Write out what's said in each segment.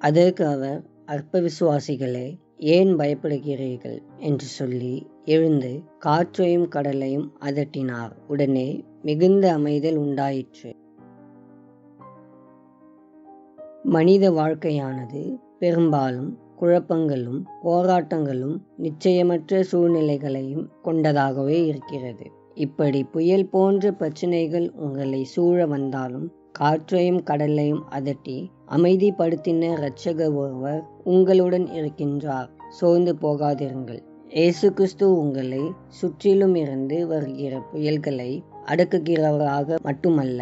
அதற்கு அவர், அற்ப விசுவாசிகளே, ஏன் பயப்படுகிறீர்கள் என்று சொல்லி எழுந்து காற்றையும் கடலையும் அதட்டினார். உடனே மிகுந்த அமைதல் உண்டாயிற்று. மனித வாழ்க்கையானது பெரும்பாலும் குழப்பங்களும் போராட்டங்களும் நிச்சயமற்ற சூழ்நிலைகளையும் கொண்டதாகவே இருக்கிறது. இப்படி புயல் போன்ற பிரச்சனைகள் உங்களை சூழ வந்தாலும் காற்றையும் கடலையும் அதட்டி அமைதிப்படுத்தின இரட்சகர் ஒருவர் உங்களுடன் இருக்கின்றார். சோர்ந்து போகாதிருங்கள். இயேசு கிறிஸ்து உங்களை சுற்றிலும் இருந்து வருகிற புயல்களை அடக்குகிறவராக மட்டுமல்ல,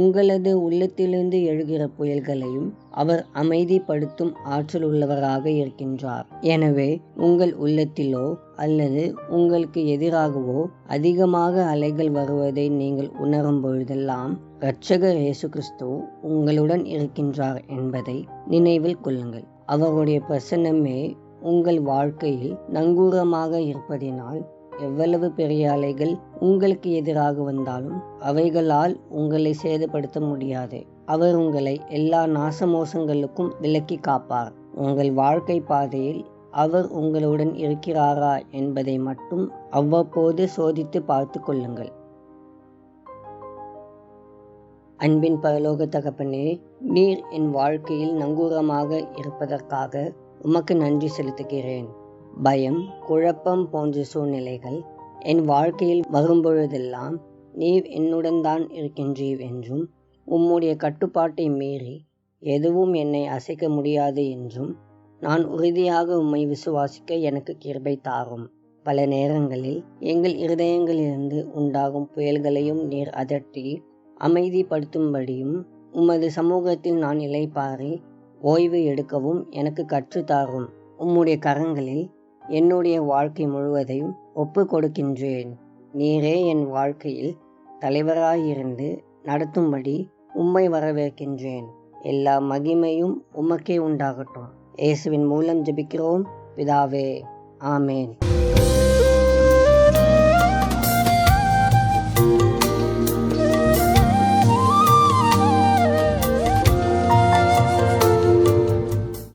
உங்களது உள்ளத்திலிருந்து எழுகிற புயல்களையும் அவர் அமைதிப்படுத்தும் ஆற்றல் உள்ளவராக இருக்கின்றார். எனவே உங்கள் உள்ளத்திலோ அல்லது உங்களுக்கு எதிராகவோ அதிகமாக அலைகள் வருவதை நீங்கள் உணரும் பொழுதெல்லாம் இரட்சகர் இயேசு கிறிஸ்து உங்களுடன் இருக்கின்றார் என்பதை நினைவில் கொள்ளுங்கள். அவருடைய பிரசன்னமே உங்கள் வாழ்க்கையில் நங்கூரமாக இருப்பதினால் எவ்வளவு பெரிய அலைகள் உங்களுக்கு எதிராக வந்தாலும் அவைகளால் உங்களை சேதப்படுத்த முடியாது. அவர் உங்களை எல்லா நாசமோசங்களுக்கும் விலக்கி காப்பார். உங்கள் வாழ்க்கை பாதையில் அவர் உங்களுடன் இருக்கிறாரா என்பதை மட்டும் அவ்வப்போது சோதித்து பார்த்து கொள்ளுங்கள். அன்பின் பரலோக தகப்பனே, நீர் என் வாழ்க்கையில் நங்கூரமாக இருப்பதற்காக உமக்கு நன்றி செலுத்துகிறேன். பயம், குழப்பம் போன்ற சூழ்நிலைகள் என் வாழ்க்கையில் வரும்பொழுதெல்லாம் நீர் என்னுடன் தான் இருக்கின்றீர் என்றும், உம்முடைய கட்டுப்பாட்டை மீறி எதுவும் என்னை அசைக்க முடியாது என்றும் நான் உறுதியாக உம்மை விசுவாசிக்க எனக்கு கிருபை தாரும். பல நேரங்களில் எங்கள் இருதயங்களிலிருந்து உண்டாகும் புயல்களையும் நீர் அதட்டி அமைதிப்படுத்தும்படியும் உமது சமூகத்தில் நான் இளைப்பாறி ஓய்வு எடுக்கவும் எனக்கு கற்றுத்தாரும். உம்முடைய கரங்களில் என்னுடைய வாழ்க்கை முழுவதையும் ஒப்பு கொடுக்கின்றேன். நீரே என் வாழ்க்கையில் தலைவராயிருந்து நடத்தும்படி உம்மை வரவேற்கின்றேன். எல்லா மகிமையும் உமக்கே உண்டாகட்டும். இயேசுவின் மூலம் ஜெபிக்கிறோம் பிதாவே, ஆமேன்.